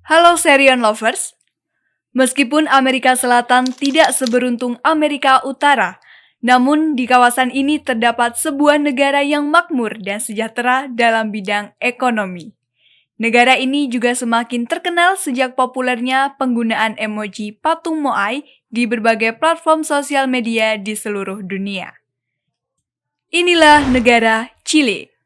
Halo Serion Lovers, meskipun Amerika Selatan tidak seberuntung Amerika Utara, namun di kawasan ini terdapat sebuah negara yang makmur dan sejahtera dalam bidang ekonomi. Negara ini juga semakin terkenal sejak populernya penggunaan emoji patung Moai di berbagai platform sosial media di seluruh dunia. Inilah negara Chile.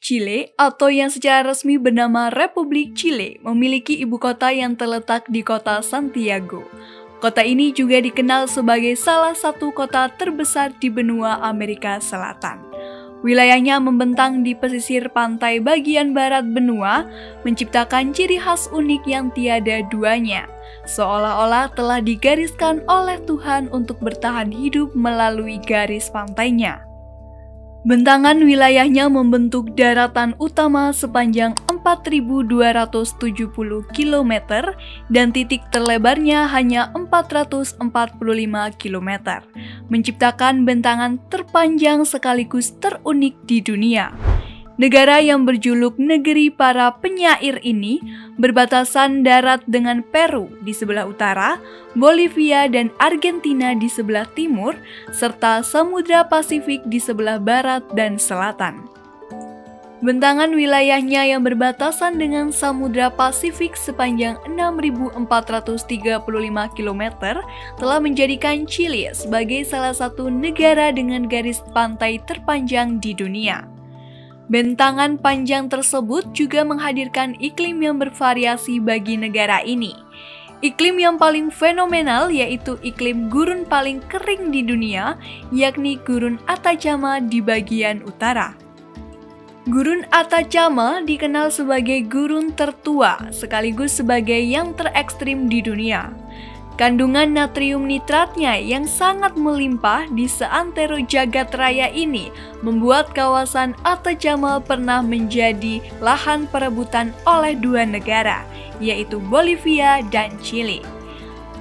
Chile, atau yang secara resmi bernama Republik Chile, memiliki ibu kota yang terletak di kota Santiago. Kota ini juga dikenal sebagai salah satu kota terbesar di benua Amerika Selatan. Wilayahnya membentang di pesisir pantai bagian barat benua, menciptakan ciri khas unik yang tiada duanya, seolah-olah telah digariskan oleh Tuhan untuk bertahan hidup melalui garis pantainya. Bentangan wilayahnya membentuk daratan utama sepanjang 4.270 km dan titik terlebarnya hanya 445 km, menciptakan bentangan terpanjang sekaligus terunik di dunia. Negara yang berjuluk negeri para penyair ini berbatasan darat dengan Peru di sebelah utara, Bolivia dan Argentina di sebelah timur, serta Samudra Pasifik di sebelah barat dan selatan. Bentangan wilayahnya yang berbatasan dengan Samudra Pasifik sepanjang 6.435 km telah menjadikan Chile sebagai salah satu negara dengan garis pantai terpanjang di dunia. Bentangan panjang tersebut juga menghadirkan iklim yang bervariasi bagi negara ini. Iklim yang paling fenomenal yaitu iklim gurun paling kering di dunia, yakni Gurun Atacama di bagian utara. Gurun Atacama dikenal sebagai gurun tertua sekaligus sebagai yang terekstrim di dunia. Kandungan natrium nitratnya yang sangat melimpah di seantero jagat raya ini membuat kawasan Atacama pernah menjadi lahan perebutan oleh dua negara, yaitu Bolivia dan Chile.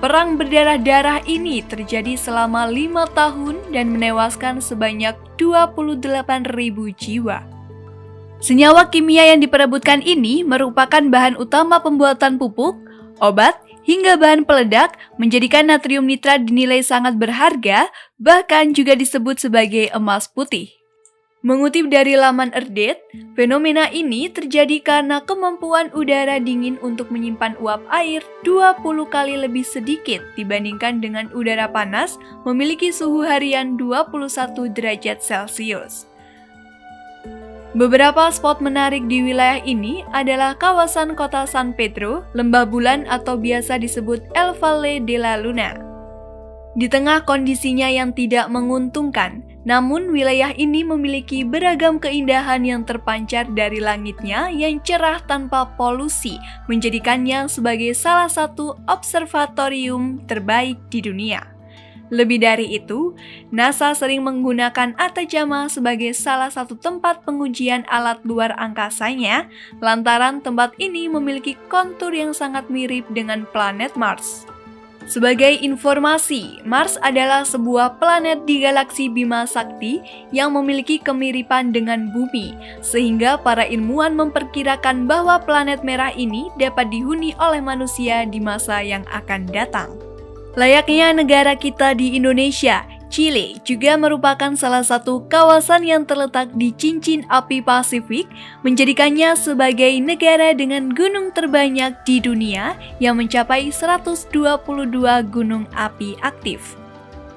Perang berdarah-darah ini terjadi selama 5 tahun dan menewaskan sebanyak 28.000 jiwa. Senyawa kimia yang diperebutkan ini merupakan bahan utama pembuatan pupuk, obat, hingga bahan peledak, menjadikan natrium nitrat dinilai sangat berharga, bahkan juga disebut sebagai emas putih. Mengutip dari laman Earthdate, fenomena ini terjadi karena kemampuan udara dingin untuk menyimpan uap air 20 kali lebih sedikit dibandingkan dengan udara panas memiliki suhu harian 21 derajat Celcius. Beberapa spot menarik di wilayah ini adalah kawasan kota San Pedro, Lembah Bulan atau biasa disebut El Valle de la Luna. Di tengah kondisinya yang tidak menguntungkan, namun wilayah ini memiliki beragam keindahan yang terpancar dari langitnya yang cerah tanpa polusi, menjadikannya sebagai salah satu observatorium terbaik di dunia. Lebih dari itu, NASA sering menggunakan Atacama sebagai salah satu tempat pengujian alat luar angkasanya, lantaran tempat ini memiliki kontur yang sangat mirip dengan planet Mars. Sebagai informasi, Mars adalah sebuah planet di galaksi Bima Sakti yang memiliki kemiripan dengan Bumi, sehingga para ilmuwan memperkirakan bahwa planet merah ini dapat dihuni oleh manusia di masa yang akan datang. Layaknya negara kita di Indonesia, Chile juga merupakan salah satu kawasan yang terletak di cincin api Pasifik, menjadikannya sebagai negara dengan gunung terbanyak di dunia yang mencapai 122 gunung api aktif.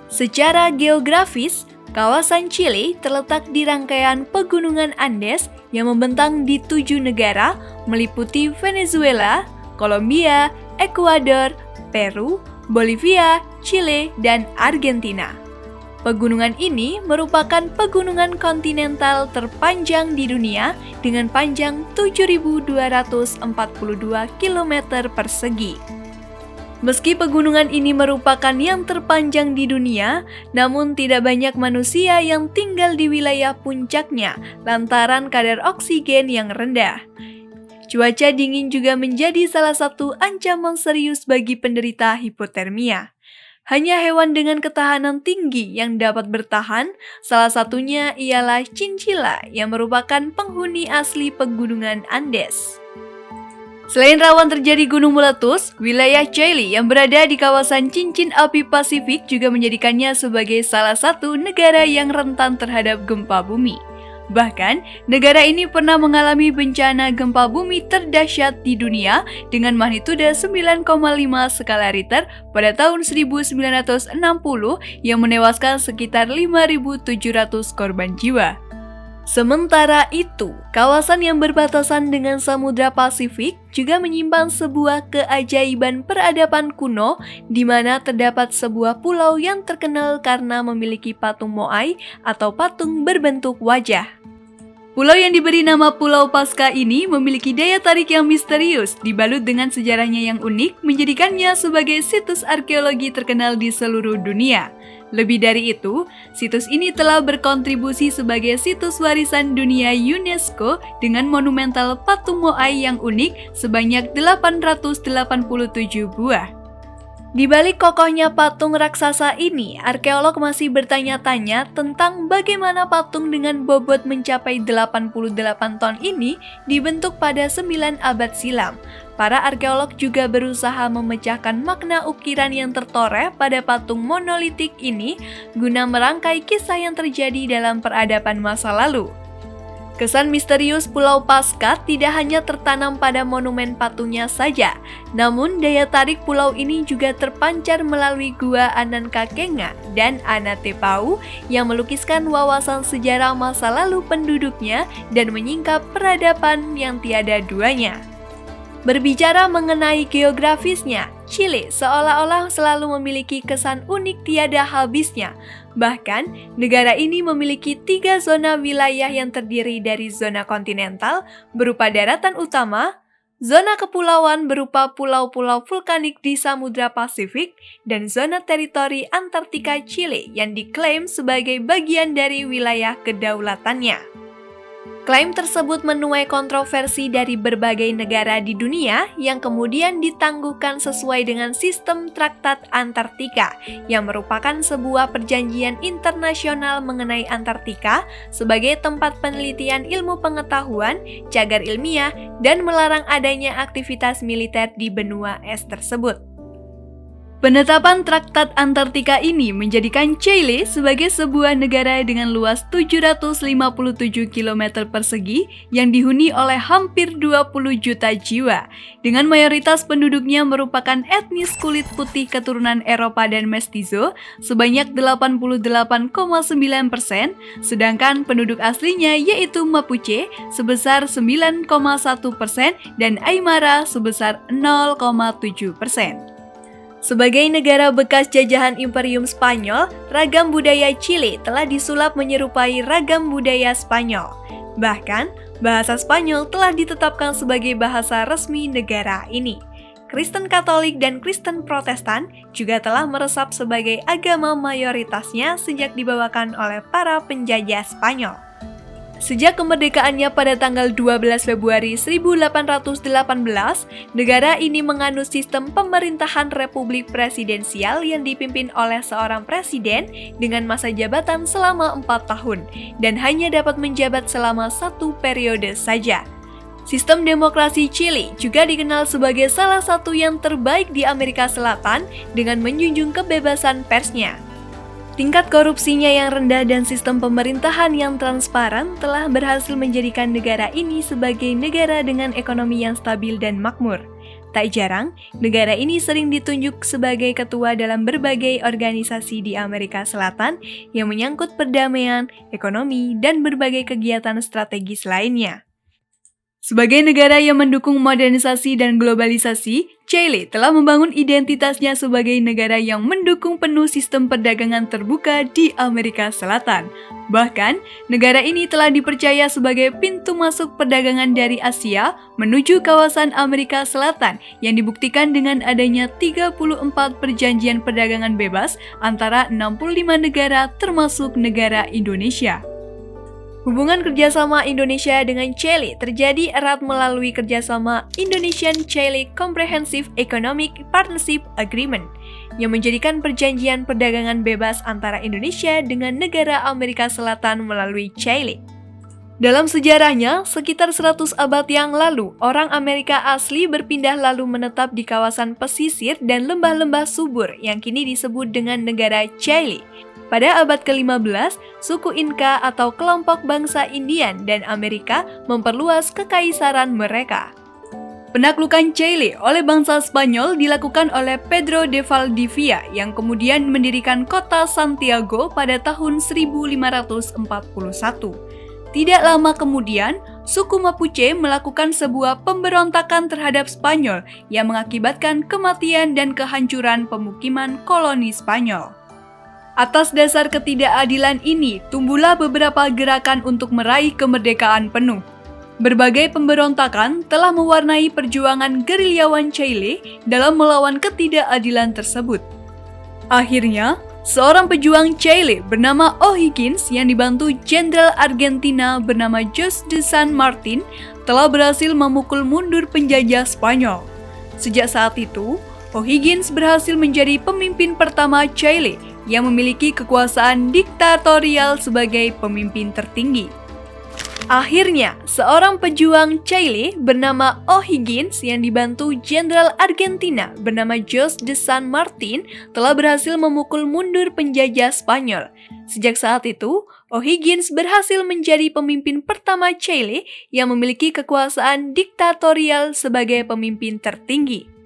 Secara geografis, kawasan Chile terletak di rangkaian pegunungan Andes yang membentang di 7 negara, meliputi Venezuela, Kolombia, Ekuador, Peru, Bolivia, Chile, dan Argentina. Pegunungan ini merupakan pegunungan kontinental terpanjang di dunia dengan panjang 7.242 km persegi. Meski pegunungan ini merupakan yang terpanjang di dunia, namun tidak banyak manusia yang tinggal di wilayah puncaknya lantaran kadar oksigen yang rendah. Cuaca dingin juga menjadi salah satu ancaman serius bagi penderita hipotermia. Hanya hewan dengan ketahanan tinggi yang dapat bertahan, salah satunya ialah cincila yang merupakan penghuni asli pegunungan Andes. Selain rawan terjadi gunung meletus, wilayah Chile yang berada di kawasan cincin api Pasifik juga menjadikannya sebagai salah satu negara yang rentan terhadap gempa bumi. Bahkan, negara ini pernah mengalami bencana gempa bumi terdahsyat di dunia dengan magnitudo 9,5 skala Richter pada tahun 1960 yang menewaskan sekitar 5.700 korban jiwa. Sementara itu, kawasan yang berbatasan dengan Samudra Pasifik juga menyimpan sebuah keajaiban peradaban kuno di mana terdapat sebuah pulau yang terkenal karena memiliki patung Moai atau patung berbentuk wajah. Pulau yang diberi nama Pulau Paskah ini memiliki daya tarik yang misterius, dibalut dengan sejarahnya yang unik, menjadikannya sebagai situs arkeologi terkenal di seluruh dunia. Lebih dari itu, situs ini telah berkontribusi sebagai situs warisan dunia UNESCO dengan monumental patung Moai yang unik sebanyak 887 buah. Di balik kokohnya patung raksasa ini, arkeolog masih bertanya-tanya tentang bagaimana patung dengan bobot mencapai 88 ton ini dibentuk pada 9 abad silam. Para arkeolog juga berusaha memecahkan makna ukiran yang tertoreh pada patung monolitik ini guna merangkai kisah yang terjadi dalam peradaban masa lalu. Kesan misterius Pulau Paskah tidak hanya tertanam pada monumen patungnya saja, namun daya tarik pulau ini juga terpancar melalui Gua Anankakenga dan Anatepau yang melukiskan wawasan sejarah masa lalu penduduknya dan menyingkap peradaban yang tiada duanya. Berbicara mengenai geografisnya, Chile seolah-olah selalu memiliki kesan unik tiada habisnya. Bahkan, negara ini memiliki 3 zona wilayah yang terdiri dari zona kontinental berupa daratan utama, zona kepulauan berupa pulau-pulau vulkanik di Samudra Pasifik, dan zona teritori Antartika Chile yang diklaim sebagai bagian dari wilayah kedaulatannya. Klaim tersebut menuai kontroversi dari berbagai negara di dunia yang kemudian ditangguhkan sesuai dengan sistem Traktat Antartika yang merupakan sebuah perjanjian internasional mengenai Antartika sebagai tempat penelitian ilmu pengetahuan, cagar ilmiah, dan melarang adanya aktivitas militer di benua es tersebut. Penetapan Traktat Antartika ini menjadikan Chile sebagai sebuah negara dengan luas 757 km persegi yang dihuni oleh hampir 20 juta jiwa, dengan mayoritas penduduknya merupakan etnis kulit putih keturunan Eropa dan mestizo sebanyak 88,9%, sedangkan penduduk aslinya yaitu Mapuche sebesar 9,1% dan Aymara sebesar 0,7%. Sebagai negara bekas jajahan Imperium Spanyol, ragam budaya Chile telah disulap menyerupai ragam budaya Spanyol. Bahkan, bahasa Spanyol telah ditetapkan sebagai bahasa resmi negara ini. Kristen Katolik dan Kristen Protestan juga telah meresap sebagai agama mayoritasnya sejak dibawakan oleh para penjajah Spanyol. Sejak kemerdekaannya pada tanggal 12 Februari 1818, negara ini menganut sistem pemerintahan republik presidensial yang dipimpin oleh seorang presiden dengan masa jabatan selama 4 tahun dan hanya dapat menjabat selama 1 periode saja. Sistem demokrasi Chile juga dikenal sebagai salah satu yang terbaik di Amerika Selatan dengan menjunjung kebebasan persnya. Tingkat korupsinya yang rendah dan sistem pemerintahan yang transparan telah berhasil menjadikan negara ini sebagai negara dengan ekonomi yang stabil dan makmur. Tak jarang, negara ini sering ditunjuk sebagai ketua dalam berbagai organisasi di Amerika Selatan yang menyangkut perdamaian, ekonomi, dan berbagai kegiatan strategis lainnya. Sebagai negara yang mendukung modernisasi dan globalisasi, Chile telah membangun identitasnya sebagai negara yang mendukung penuh sistem perdagangan terbuka di Amerika Selatan. Bahkan, negara ini telah dipercaya sebagai pintu masuk perdagangan dari Asia menuju kawasan Amerika Selatan yang dibuktikan dengan adanya 34 perjanjian perdagangan bebas antara 65 negara termasuk negara Indonesia. Hubungan kerjasama Indonesia dengan Chile terjadi erat melalui kerjasama Indonesian-Chile Comprehensive Economic Partnership Agreement yang menjadikan perjanjian perdagangan bebas antara Indonesia dengan negara Amerika Selatan melalui Chile. Dalam sejarahnya, sekitar 100 abad yang lalu, orang Amerika asli berpindah lalu menetap di kawasan pesisir dan lembah-lembah subur yang kini disebut dengan negara Chile. Pada abad ke-15, suku Inca atau kelompok bangsa Indian dan Amerika memperluas kekaisaran mereka. Penaklukan Chile oleh bangsa Spanyol dilakukan oleh Pedro de Valdivia yang kemudian mendirikan kota Santiago pada tahun 1541. Tidak lama kemudian, suku Mapuche melakukan sebuah pemberontakan terhadap Spanyol yang mengakibatkan kematian dan kehancuran pemukiman koloni Spanyol. Atas dasar ketidakadilan ini, tumbuhlah beberapa gerakan untuk meraih kemerdekaan penuh. Berbagai pemberontakan telah mewarnai perjuangan gerilyawan Chile dalam melawan ketidakadilan tersebut. Akhirnya, seorang pejuang Chile bernama O'Higgins yang dibantu Jenderal Argentina bernama José de San Martín telah berhasil memukul mundur penjajah Spanyol. Sejak saat itu, O'Higgins berhasil menjadi pemimpin pertama Chile yang memiliki kekuasaan diktatorial sebagai pemimpin tertinggi. Akhirnya, seorang pejuang Chile bernama O'Higgins yang dibantu Jenderal Argentina bernama José de San Martín telah berhasil memukul mundur penjajah Spanyol. Sejak saat itu, O'Higgins berhasil menjadi pemimpin pertama Chile yang memiliki kekuasaan diktatorial sebagai pemimpin tertinggi.